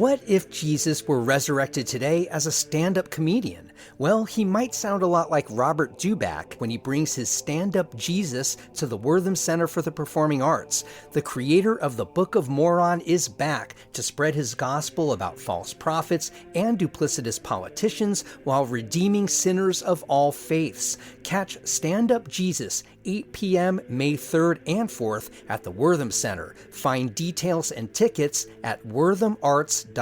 What if Jesus were resurrected today as a stand-up comedian? Well, he might sound a lot like Robert Dubak when he brings his stand-up Jesus to the Wortham Center for the Performing Arts. The creator of the Book of Moron is back to spread his gospel about false prophets and duplicitous politicians while redeeming sinners of all faiths. Catch Stand-Up Jesus, 8 p.m. May 3rd and 4th at the Wortham Center. Find details and tickets at worthamarts.org.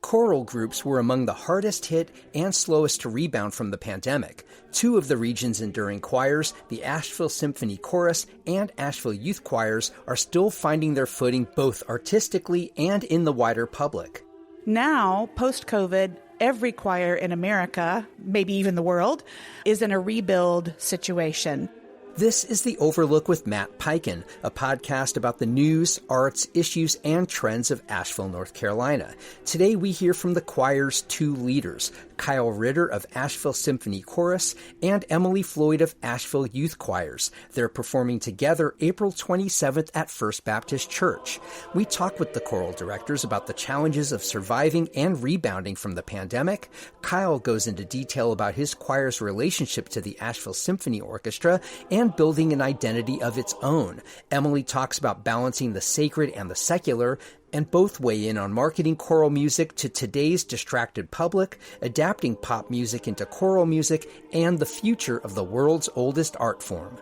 Choral groups were among the hardest hit and slowest to rebound from the pandemic. Two of the region's enduring choirs, the Asheville Symphony Chorus and Asheville Youth Choirs, are still finding their footing both artistically and in the wider public. Now, post-COVID, every choir in America, maybe even the world, is in a rebuild situation. This is The Overlook with Matt Peiken, a podcast about the news, arts, issues, and trends of Asheville, North Carolina. Today we hear from the choir's two leaders, Kyle Ritter of Asheville Symphony Chorus and Emily Floyd of Asheville Youth Choirs. They're performing together April 27th at First Baptist Church. We talk with the choral directors about the challenges of surviving and rebounding from the pandemic. Kyle goes into detail about his choir's relationship to the Asheville Symphony Orchestra and building an identity of its own. Emily talks about balancing the sacred and the secular, and both weigh in on marketing choral music to today's distracted public, adapting pop music into choral music, and the future of the world's oldest art form.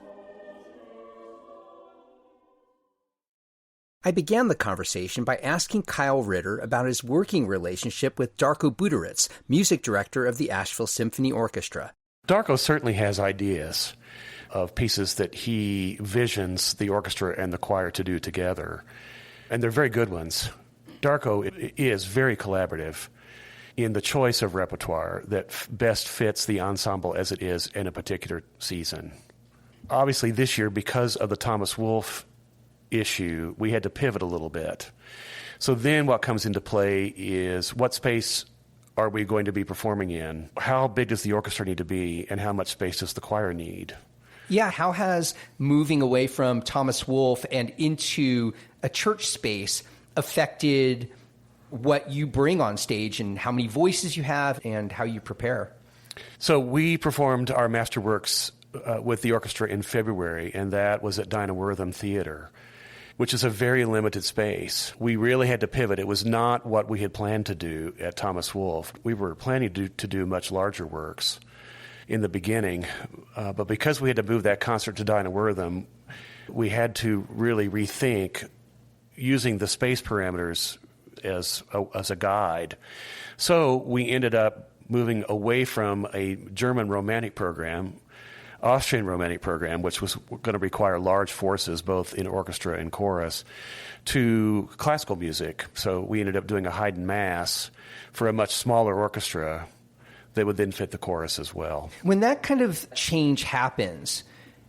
I began the conversation by asking Kyle Ritter about his working relationship with Darko Buderitz, music director of the Asheville Symphony Orchestra. Darko certainly has ideas of pieces that he visions the orchestra and the choir to do together. And they're very good ones. Darko is very collaborative in the choice of repertoire that best fits the ensemble as it is in a particular season. Obviously this year, because of the Thomas Wolfe issue, we had to pivot a little bit. So then what comes into play is what space are we going to be performing in? How big does the orchestra need to be, and how much space does the choir need? Yeah, how has moving away from Thomas Wolfe and into a church space affected what you bring on stage and how many voices you have and how you prepare? So we performed our Masterworks with the orchestra in February, and that was at Dinah Wortham Theater, which is a very limited space. We really had to pivot. It was not what we had planned to do at Thomas Wolfe. We were planning to do much larger works in the beginning, but because we had to move that concert to Dinah Wortham, we had to really rethink using the space parameters as a guide. So we ended up moving away from a German romantic program, Austrian romantic program, which was going to require large forces both in orchestra and chorus, to classical music. So we ended up doing a Haydn Mass for a much smaller orchestra that would then fit the chorus as well. When that kind of change happens,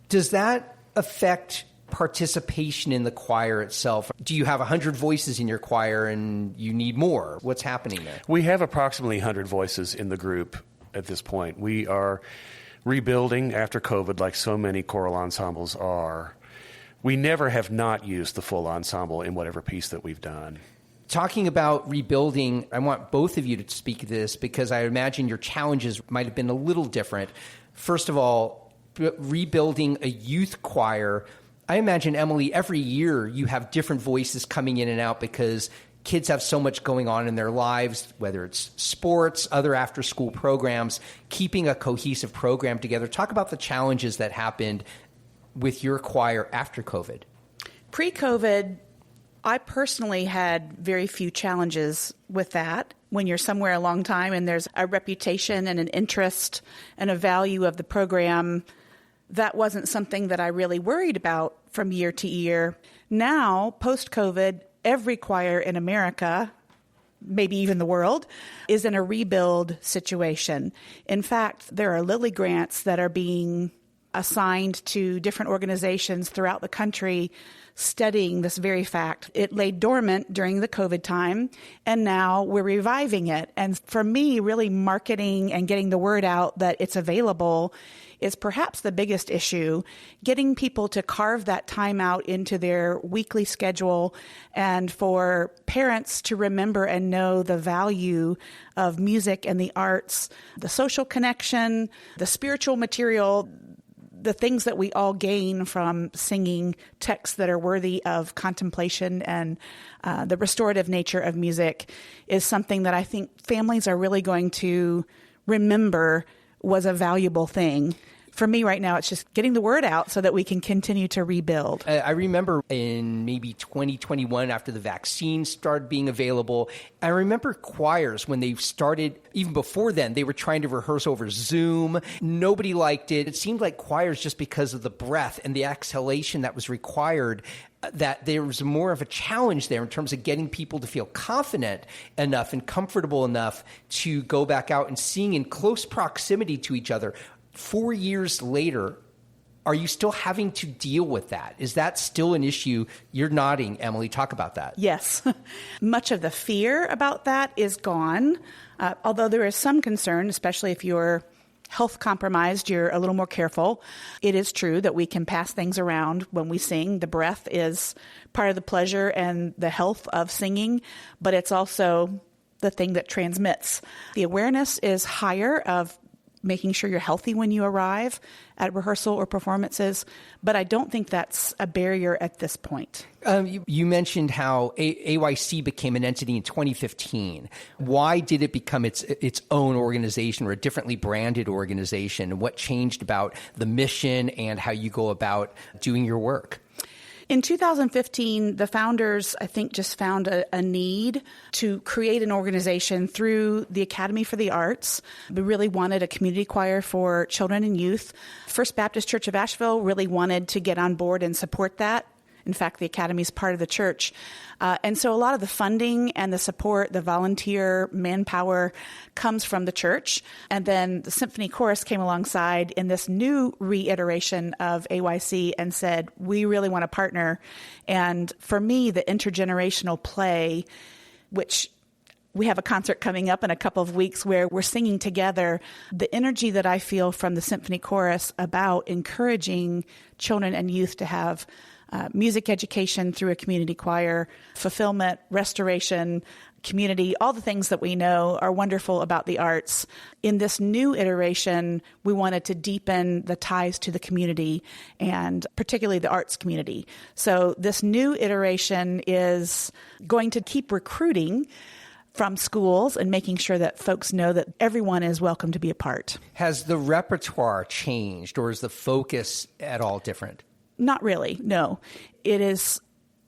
does that affect participation in the choir itself? Do you have 100 voices in your choir and you need more? What's happening there? We have approximately 100 voices in the group at this point. We are rebuilding after COVID like so many choral ensembles are. We never have not used the full ensemble in whatever piece that we've done. Talking about rebuilding, I want both of you to speak to this because I imagine your challenges might have been a little different. First of all, rebuilding a youth choir. I imagine, Emily, every year you have different voices coming in and out because kids have so much going on in their lives, whether it's sports, other after-school programs, keeping a cohesive program together. Talk about the challenges that happened with your choir after COVID. Pre-COVID, I personally had very few challenges with that. When you're somewhere a long time and there's a reputation and an interest and a value of the program, that wasn't something that I really worried about from year to year. Now, post-COVID, every choir in America, maybe even the world, is in a rebuild situation. In fact, there are Lilly grants that are being assigned to different organizations throughout the country studying this very fact. It lay dormant during the COVID time, and now we're reviving it. And for me, really marketing and getting the word out that it's available is perhaps the biggest issue. Getting people to carve that time out into their weekly schedule, and for parents to remember and know the value of music and the arts, the social connection, the spiritual material, the things that we all gain from singing texts that are worthy of contemplation, and the restorative nature of music is something that I think families are really going to remember was a valuable thing. For me right now, it's just getting the word out so that we can continue to rebuild. I remember in maybe 2021, after the vaccine started being available, I remember choirs when they started, even before then, they were trying to rehearse over Zoom. Nobody liked it. It seemed like choirs, just because of the breath and the exhalation that was required, that there was more of a challenge there in terms of getting people to feel confident enough and comfortable enough to go back out and sing in close proximity to each other. 4 years later, are you still having to deal with that? Is that still an issue? You're nodding, Emily. Talk about that. Yes. Much of the fear about that is gone, although there is some concern, especially if you're health compromised, you're a little more careful. It is true that we can pass things around when we sing. The breath is part of the pleasure and the health of singing, but it's also the thing that transmits. The awareness is higher of making sure you're healthy when you arrive at rehearsal or performances, but I don't think that's a barrier at this point. You mentioned how AYC became an entity in 2015. Why did it become its own organization, or a differently branded organization? What changed about the mission and how you go about doing your work? In 2015, the founders, I think, just found a need to create an organization through the Academy for the Arts. We really wanted a community choir for children and youth. First Baptist Church of Asheville really wanted to get on board and support that. In fact, the Academy is part of the church. And so a lot of the funding and the support, the volunteer manpower comes from the church. And then the Symphony Chorus came alongside in this new reiteration of AYC and said, we really want to partner. And for me, the intergenerational play, which we have a concert coming up in a couple of weeks where we're singing together, the energy that I feel from the Symphony Chorus about encouraging children and youth to have music education through a community choir, fulfillment, restoration, community, all the things that we know are wonderful about the arts. In this new iteration, we wanted to deepen the ties to the community, and particularly the arts community. So this new iteration is going to keep recruiting from schools and making sure that folks know that everyone is welcome to be a part. Has the repertoire changed, or is the focus at all different? Not really, no. It is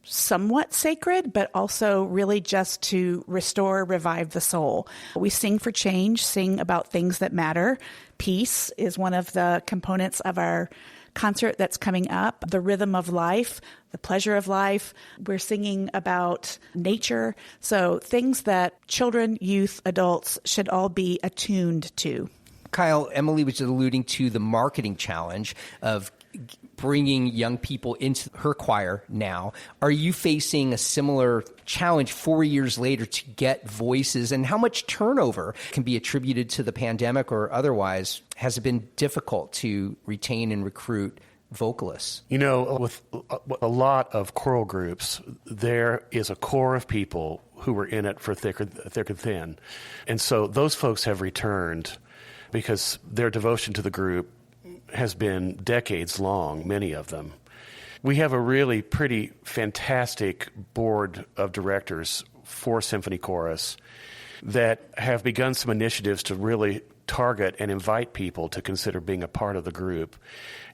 somewhat sacred, but also really just to restore, revive the soul. We sing for change, sing about things that matter. Peace is one of the components of our concert that's coming up. The rhythm of life, the pleasure of life. We're singing about nature. So things that children, youth, adults should all be attuned to. Kyle, Emily was alluding to the marketing challenge of bringing young people into her choir now. Are you facing a similar challenge 4 years later to get voices, and how much turnover can be attributed to the pandemic or otherwise? Has it been difficult to retain and recruit vocalists? You know, with a lot of choral groups, there is a core of people who were in it for thick or thin. And so those folks have returned because their devotion to the group has been decades long, many of them. We have a really pretty fantastic board of directors for Symphony Chorus that have begun some initiatives to really target and invite people to consider being a part of the group.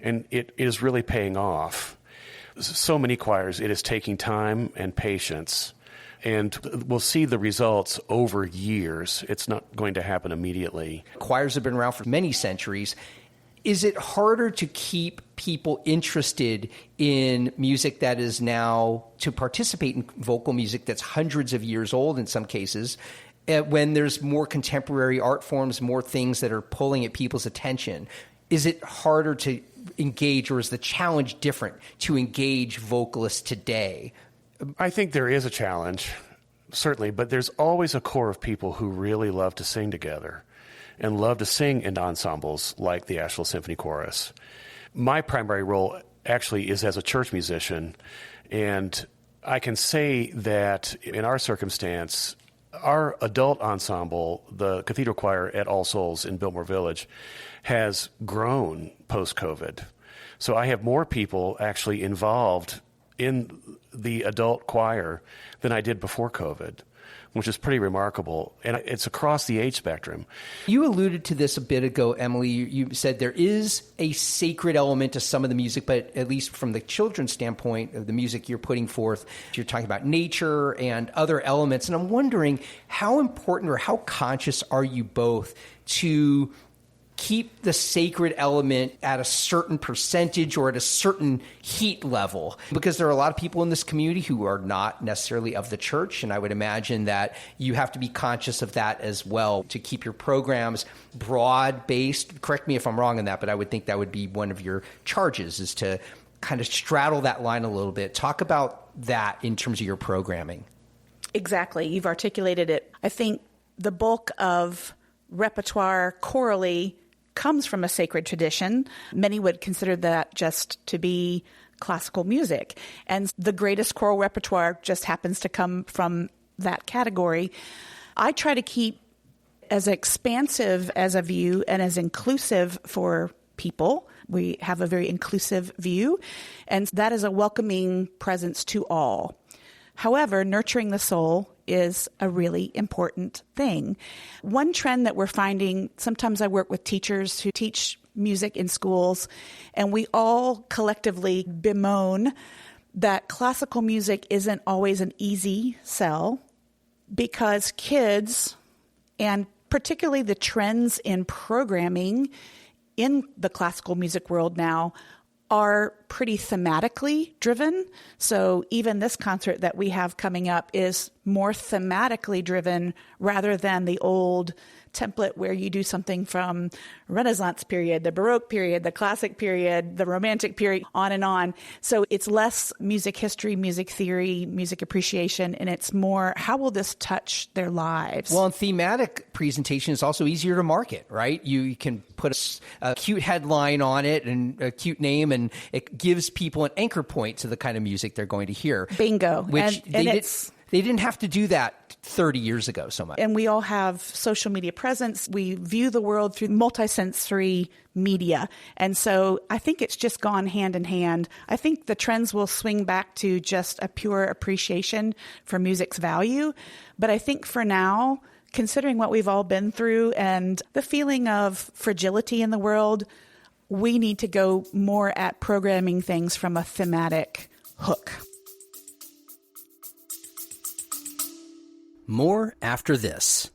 And it is really paying off. So many choirs, it is taking time and patience. And we'll see the results over years. It's not going to happen immediately. Choirs have been around for many centuries. Is it harder to keep people interested in music that is now, to participate in vocal music that's hundreds of years old in some cases, when there's more contemporary art forms, more things that are pulling at people's attention? Is it harder to engage, or is the challenge different to engage vocalists today? I think there is a challenge, certainly, but there's always a core of people who really love to sing together and love to sing in ensembles like the Asheville Symphony Chorus. My primary role actually is as a church musician, and I can say that in our circumstance, our adult ensemble, the Cathedral Choir at All Souls in Biltmore Village, has grown post-COVID. So I have more people actually involved in the adult choir than I did before COVID, which is pretty remarkable. And it's across the age spectrum. You alluded to this a bit ago, Emily. You said there is a sacred element to some of the music, but at least from the children's standpoint of the music you're putting forth, you're talking about nature and other elements. And I'm wondering how important or how conscious are you both to keep the sacred element at a certain percentage or at a certain heat level? Because there are a lot of people in this community who are not necessarily of the church, and I would imagine that you have to be conscious of that as well to keep your programs broad-based. Correct me if I'm wrong on that, but I would think that would be one of your charges, is to kind of straddle that line a little bit. Talk about that in terms of your programming. Exactly. You've articulated it. I think the bulk of repertoire chorally comes from a sacred tradition. Many would consider that just to be classical music. And the greatest choral repertoire just happens to come from that category. I try to keep as expansive as a view and as inclusive for people. We have a very inclusive view, and that is a welcoming presence to all. However, nurturing the soul is a really important thing. One trend that we're finding, sometimes I work with teachers who teach music in schools, and we all collectively bemoan that classical music isn't always an easy sell, because kids, and particularly the trends in programming in the classical music world now, are pretty thematically driven. So even this concert that we have coming up is more thematically driven rather than the old template where you do something from Renaissance period, the Baroque period, the Classic period, the Romantic period, on and on. So it's less music history, music theory, music appreciation, and it's more, how will this touch their lives? Well, and thematic presentation is also easier to market, right? You can put a cute headline on it and a cute name, and it gives people an anchor point to the kind of music they're going to hear. Bingo. Which they didn't have to do that 30 years ago so much. And we all have social media presence. We view the world through multisensory media. And so I think it's just gone hand in hand. I think the trends will swing back to just a pure appreciation for music's value. But I think for now, considering what we've all been through and the feeling of fragility in the world, we need to go more at programming things from a thematic hook. More after this.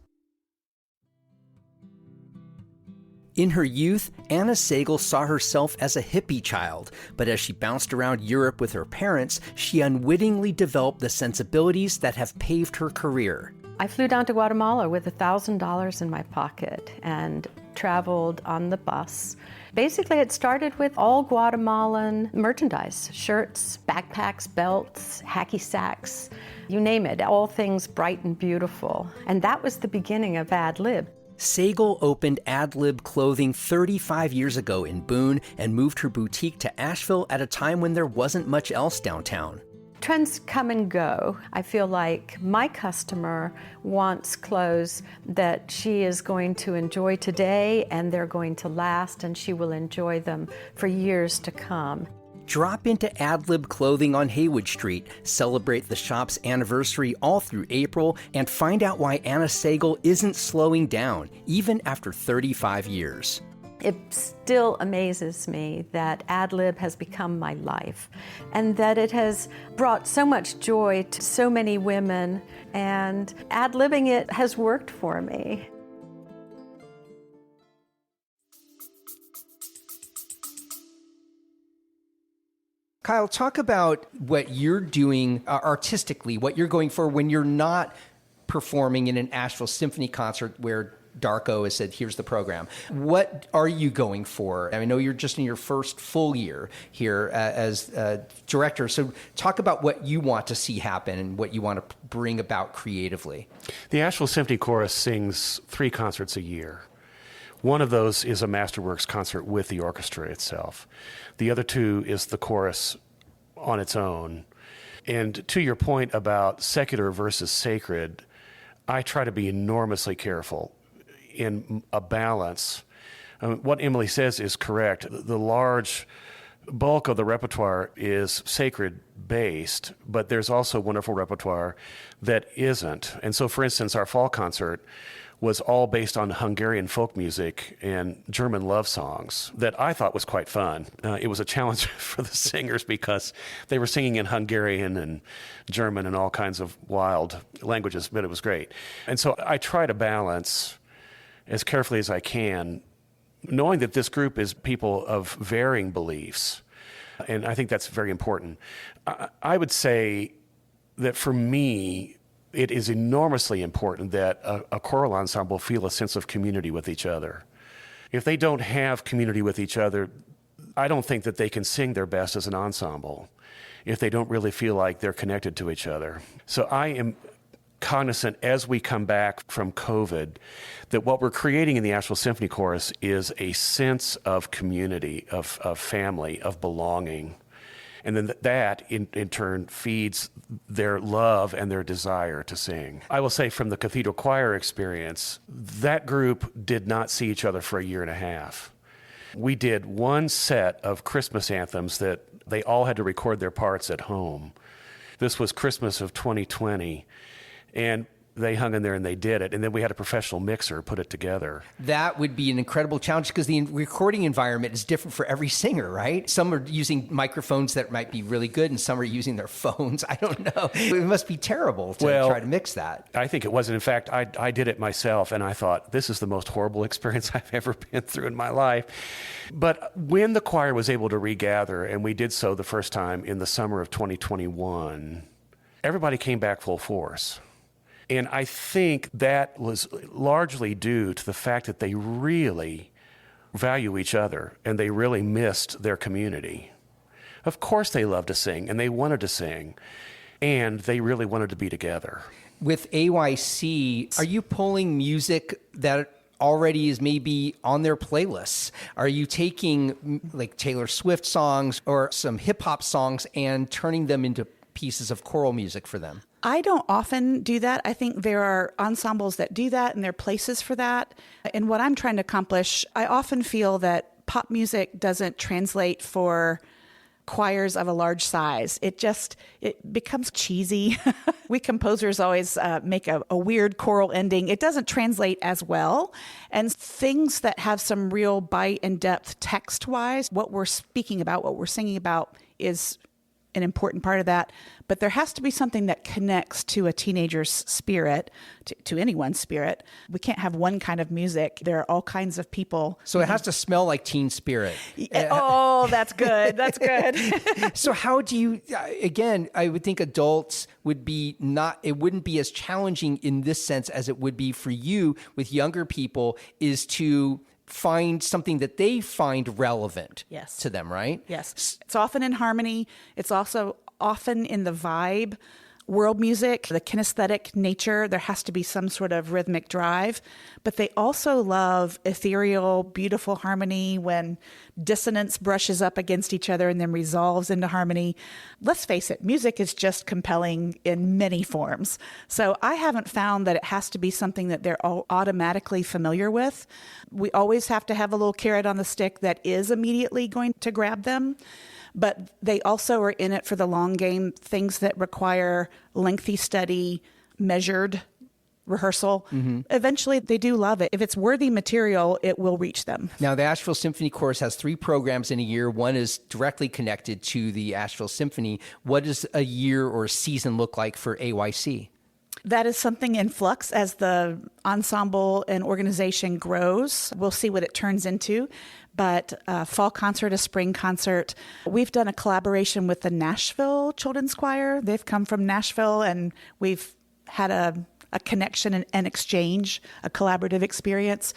In her youth, Anna Sagel saw herself as a hippie child, but as she bounced around Europe with her parents, she unwittingly developed the sensibilities that have paved her career. I flew down to Guatemala with $1,000 in my pocket and traveled on the bus. Basically, it started with all Guatemalan merchandise, shirts, backpacks, belts, hacky sacks, you name it, all things bright and beautiful. And that was the beginning of Ad Lib. Sagel opened Ad Lib Clothing 35 years ago in Boone and moved her boutique to Asheville at a time when there wasn't much else downtown. Trends come and go. I feel like my customer wants clothes that she is going to enjoy today, and they're going to last, and she will enjoy them for years to come. Drop into Ad Lib Clothing on Haywood Street, celebrate the shop's anniversary all through April, and find out why Anna Sagel isn't slowing down, even after 35 years. It still amazes me that Ad Lib has become my life, and that it has brought so much joy to so many women, and ad libbing it has worked for me. Kyle, talk about what you're doing artistically, what you're going for when you're not performing in an Asheville Symphony concert where Darko has said, here's the program. What are you going for? I know you're just in your first full year here as director. So talk about what you want to see happen and what you want to bring about creatively. The Asheville Symphony Chorus sings 3 concerts a year. One of those is a Masterworks concert with the orchestra itself. The other 2 is the chorus on its own. And to your point about secular versus sacred, I try to be enormously careful in a balance. What Emily says is correct. The large bulk of the repertoire is sacred-based, but there's also wonderful repertoire that isn't. And so, for instance, our fall concert was all based on Hungarian folk music and German love songs that I thought was quite fun. It was a challenge for the singers because they were singing in Hungarian and German and all kinds of wild languages, but it was great. And so I try to balance as carefully as I can, knowing that this group is people of varying beliefs. And I think that's very important. I would say that for me, it is enormously important that a choral ensemble feel a sense of community with each other. If they don't have community with each other, I don't think that they can sing their best as an ensemble if they don't really feel like they're connected to each other. So I am cognizant as we come back from COVID that what we're creating in the Asheville Symphony Chorus is a sense of community, of family, of belonging. And then that, in turn, feeds their love and their desire to sing. I will say from the Cathedral Choir experience, that group did not see each other for a year and a half. We did one set of Christmas anthems that they all had to record their parts at home. This was Christmas of 2020, and they hung in there and they did it. And then we had a professional mixer put it together. That would be an incredible challenge because the recording environment is different for every singer, right? Some are using microphones that might be really good and some are using their phones. I don't know. It must be terrible to try to mix that. I think it was. And in fact, I did it myself and I thought, this is the most horrible experience I've ever been through in my life. But when the choir was able to regather, and we did so the first time in the summer of 2021, everybody came back full force. And I think that was largely due to the fact that they really value each other and they really missed their community. Of course they loved to sing and they wanted to sing and they really wanted to be together. With AYC, are you pulling music that already is maybe on their playlists? Are you taking like Taylor Swift songs or some hip hop songs and turning them into pieces of choral music for them? I don't often do that. I think there are ensembles that do that and there are places for that. And what I'm trying to accomplish, I often feel that pop music doesn't translate for choirs of a large size. It becomes cheesy. We composers always make a weird choral ending. It doesn't translate as well. And things that have some real bite and depth text-wise, what we're speaking about, what we're singing about is an important part of that. But there has to be something that connects to a teenager's spirit, to anyone's spirit. We can't have one kind of music. There are all kinds of people. So it has to smell like teen spirit. Oh, that's good. That's good. So how do you, again, I would think adults would be it wouldn't be as challenging in this sense as it would be for you with younger people, is to find something that they find relevant to them, right? Yes. It's often in harmony. It's also often in the vibe. World music, the kinesthetic nature, there has to be some sort of rhythmic drive. But they also love ethereal, beautiful harmony when dissonance brushes up against each other and then resolves into harmony. Let's face it, music is just compelling in many forms. So I haven't found that it has to be something that they're all automatically familiar with. We always have to have a little carrot on the stick that is immediately going to grab them. But they also are in it for the long game, things that require lengthy study, measured rehearsal. Mm-hmm. Eventually, they do love it. If it's worthy material, it will reach them. Now, the Asheville Symphony Chorus has 3 programs in a year. One is directly connected to the Asheville Symphony. What does a year or a season look like for AYC? That is something in flux as the ensemble and organization grows. We'll see what it turns into. But a fall concert, a spring concert. We've done a collaboration with the Nashville Children's Choir. They've come from Nashville, and we've had a connection and exchange, a collaborative experience.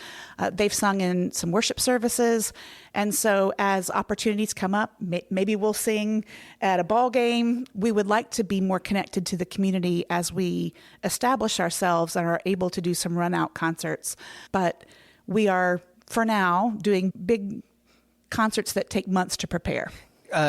They've sung in some worship services. And so as opportunities come up, maybe we'll sing at a ball game. We would like to be more connected to the community as we establish ourselves and are able to do some run-out concerts. But we are, for now, doing big concerts that take months to prepare.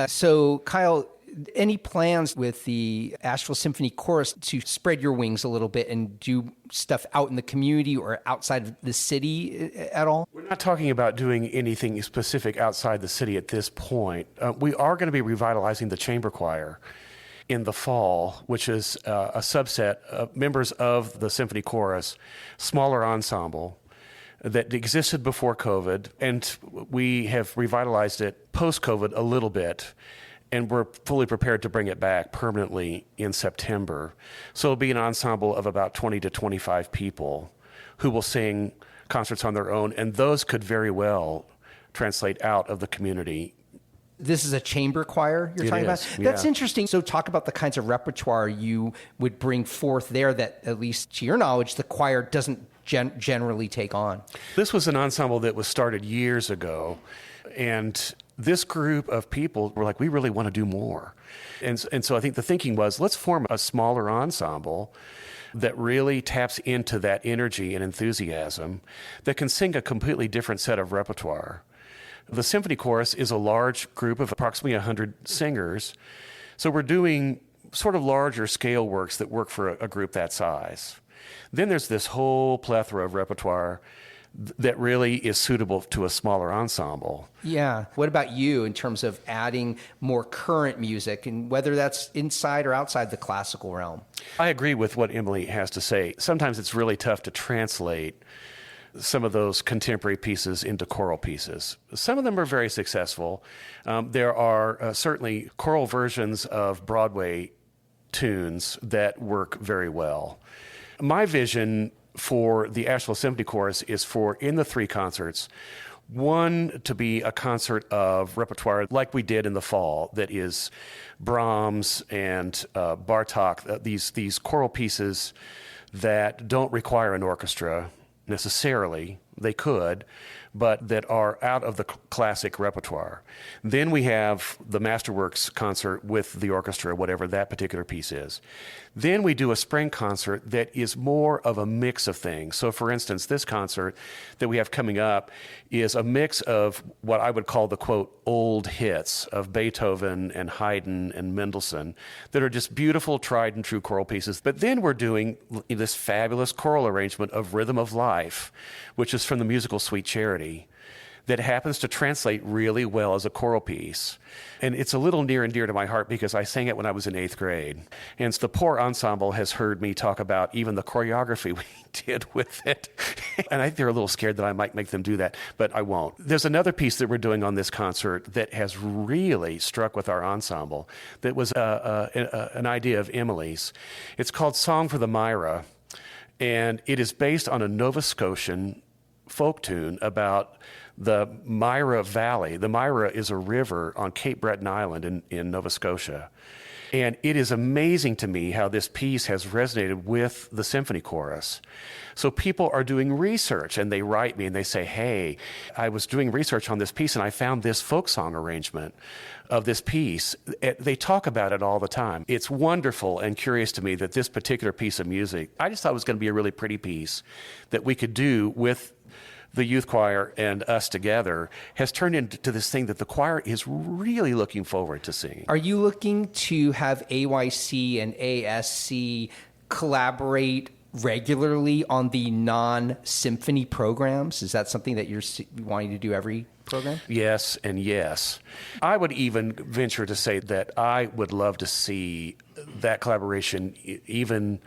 So, Kyle, any plans with the Asheville Symphony Chorus to spread your wings a little bit and do stuff out in the community or outside of the city at all? We're not talking about doing anything specific outside the city at this point. We are going to be revitalizing the chamber choir in the fall, which is a subset of members of the Symphony Chorus, smaller ensemble that existed before COVID, and we have revitalized it post-COVID a little bit. And we're fully prepared to bring it back permanently in September. So it'll be an ensemble of about 20 to 25 people who will sing concerts on their own, and those could very well translate out of the community. This is a chamber choir you're talking about? Yeah. That's interesting. So talk about the kinds of repertoire you would bring forth there that, at least to your knowledge, the choir doesn't generally take on. This was an ensemble that was started years ago, and this group of people were like, we really want to do more. And so I think the thinking was, let's form a smaller ensemble that really taps into that energy and enthusiasm that can sing a completely different set of repertoire. The Symphony Chorus is a large group of approximately 100 singers. So we're doing sort of larger scale works that work for a group that size. Then there's this whole plethora of repertoire that really is suitable to a smaller ensemble. Yeah. What about you in terms of adding more current music, and whether that's inside or outside the classical realm? I agree with what Emily has to say. Sometimes it's really tough to translate some of those contemporary pieces into choral pieces. Some of them are very successful. There are certainly choral versions of Broadway tunes that work very well. My vision for the Asheville Symphony Chorus is for, in the three concerts, one to be a concert of repertoire like we did in the fall, that is Brahms and Bartók, these choral pieces that don't require an orchestra necessarily. They could, but that are out of the classic repertoire. Then we have the Masterworks concert with the orchestra, whatever that particular piece is. Then we do a spring concert that is more of a mix of things. So for instance, this concert that we have coming up is a mix of what I would call the, quote, old hits of Beethoven and Haydn and Mendelssohn that are just beautiful, tried and true choral pieces. But then we're doing this fabulous choral arrangement of Rhythm of Life, which is from the musical Sweet Charity, that happens to translate really well as a choral piece. And it's a little near and dear to my heart because I sang it when I was in 8th grade. And the poor ensemble has heard me talk about even the choreography we did with it. And I think they're a little scared that I might make them do that, but I won't. There's another piece that we're doing on this concert that has really struck with our ensemble that was an idea of Emily's. It's called Song for the Myra, and it is based on a Nova Scotian folk tune about the Myra Valley. The Myra is a river on Cape Breton Island in Nova Scotia. And it is amazing to me how this piece has resonated with the symphony chorus. So people are doing research and they write me and they say, hey, I was doing research on this piece and I found this folk song arrangement of this piece. They talk about it all the time. It's wonderful and curious to me that this particular piece of music, I just thought it was going to be a really pretty piece that we could do with the youth choir and us together, has turned into this thing that the choir is really looking forward to seeing. Are you looking to have AYC and ASC collaborate regularly on the non-symphony programs? Is that something that you're wanting to do every program? Yes and yes. I would even venture to say that I would love to see that collaboration even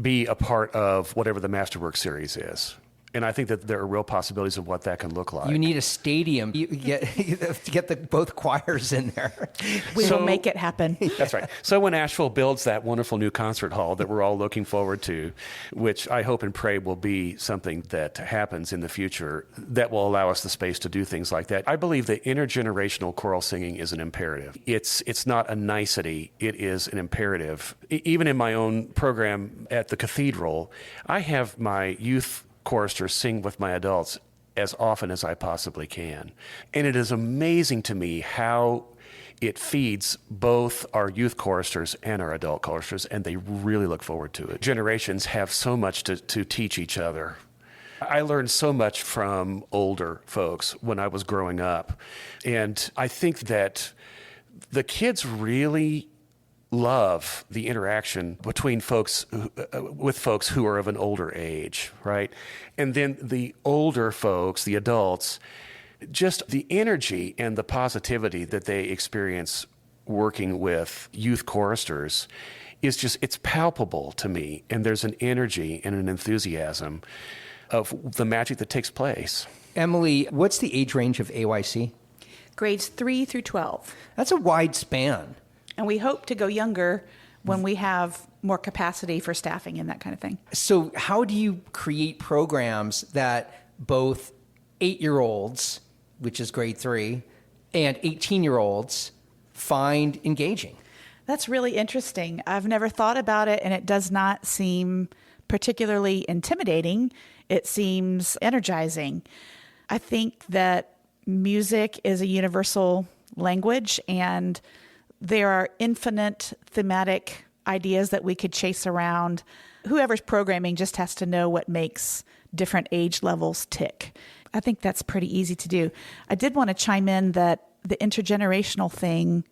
be a part of whatever the Masterwork series is. And I think that there are real possibilities of what that can look like. You need a stadium. You get both choirs in there. We will make it happen. That's right. So when Asheville builds that wonderful new concert hall that we're all looking forward to, which I hope and pray will be something that happens in the future that will allow us the space to do things like that, I believe that intergenerational choral singing is an imperative. It's not a nicety. It is an imperative. Even in my own program at the cathedral, I have my youth choristers sing with my adults as often as I possibly can. And it is amazing to me how it feeds both our youth choristers and our adult choristers, and they really look forward to it. Generations have so much to teach each other. I learned so much from older folks when I was growing up. And I think that the kids really love the interaction between folks with folks who are of an older age, right? And then the older folks, the adults, just the energy and the positivity that they experience working with youth choristers is just, it's palpable to me. And there's an energy and an enthusiasm of the magic that takes place. Emily, what's the age range of AYC? Grades 3 through 12. That's a wide span. And we hope to go younger when we have more capacity for staffing and that kind of thing. So how do you create programs that both 8-year-olds, which is grade 3, and 18-year-olds find engaging? That's really interesting. I've never thought about it, and it does not seem particularly intimidating. It seems energizing. I think that music is a universal language, and there are infinite thematic ideas that we could chase around. Whoever's programming just has to know what makes different age levels tick. I think that's pretty easy to do. I did want to chime in that the intergenerational thing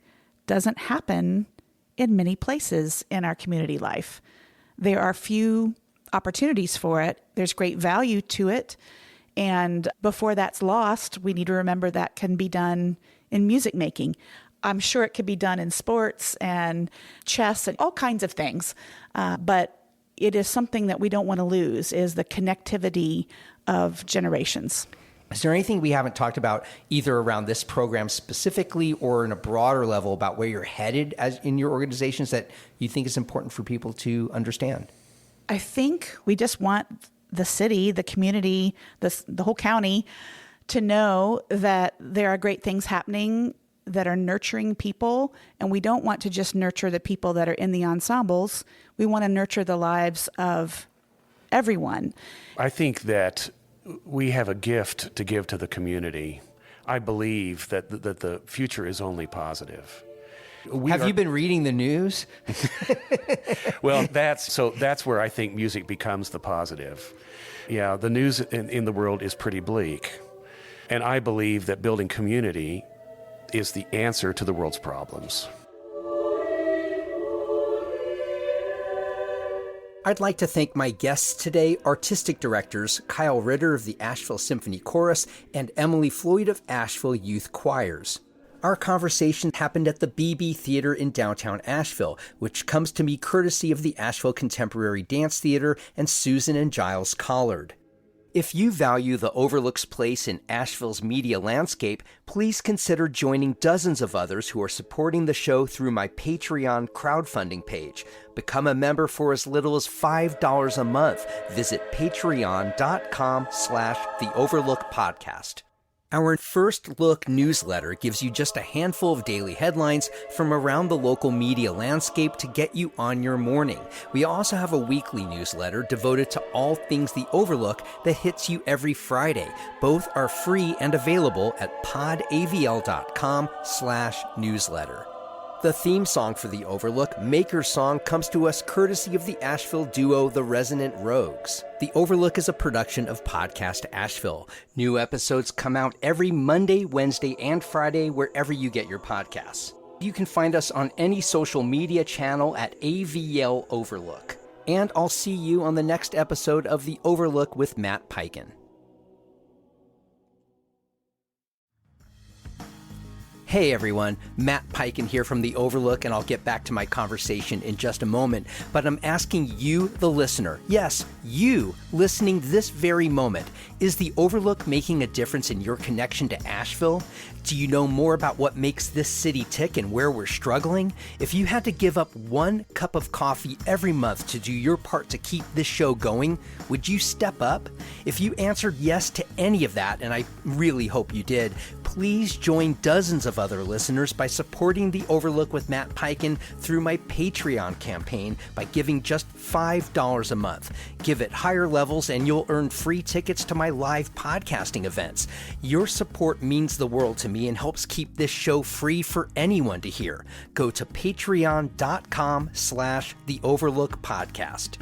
doesn't happen in many places in our community life. There are few opportunities for it. There's great value to it. And before that's lost, we need to remember that can be done in music making. I'm sure it could be done in sports and chess and all kinds of things. But it is something that we don't want to lose, is the connectivity of generations. Is there anything we haven't talked about either around this program specifically or in a broader level about where you're headed as in your organizations that you think is important for people to understand? I think we just want the city, the community, the whole county to know that there are great things happening that are nurturing people, and we don't want to just nurture the people that are in the ensembles. We want to nurture the lives of everyone. I think that we have a gift to give to the community. I believe that the future is only positive. Have you been reading the news? Well, that's where I think music becomes the positive. Yeah, the news in the world is pretty bleak. And I believe that building community is the answer to the world's problems. I'd like to thank my guests today, artistic directors Kyle Ritter of the Asheville Symphony Chorus and Emily Floyd of Asheville Youth Choirs. Our conversation happened at the BB Theater in downtown Asheville, which comes to me courtesy of the Asheville Contemporary Dance Theater and Susan and Giles Collard. If you value the Overlook's place in Asheville's media landscape, please consider joining dozens of others who are supporting the show through my Patreon crowdfunding page. Become a member for as little as $5 a month. Visit patreon.com/theoverlookpodcast. Our First Look newsletter gives you just a handful of daily headlines from around the local media landscape to get you on your morning. We also have a weekly newsletter devoted to all things The Overlook that hits you every Friday. Both are free and available at podavl.com/newsletter. The theme song for The Overlook, Maker's Song, comes to us courtesy of the Asheville duo The Resonant Rogues. The Overlook is a production of Podcast Asheville. New episodes come out every Monday, Wednesday, and Friday wherever you get your podcasts. You can find us on any social media channel at AVL Overlook. And I'll see you on the next episode of The Overlook with Matt Peiken. Hey everyone, Matt Peiken here from The Overlook, and I'll get back to my conversation in just a moment. But I'm asking you, the listener, yes, you listening this very moment, is The Overlook making a difference in your connection to Asheville? Do you know more about what makes this city tick and where we're struggling? If you had to give up 1 cup of coffee every month to do your part to keep this show going, would you step up? If you answered yes to any of that, and I really hope you did, please join dozens of other listeners by supporting The Overlook with Matt Peiken through my Patreon campaign by giving just $5 a month. Give it higher levels and you'll earn free tickets to my live podcasting events. Your support means the world to me and helps keep this show free for anyone to hear. Go to patreon.com/The Overlook Podcast.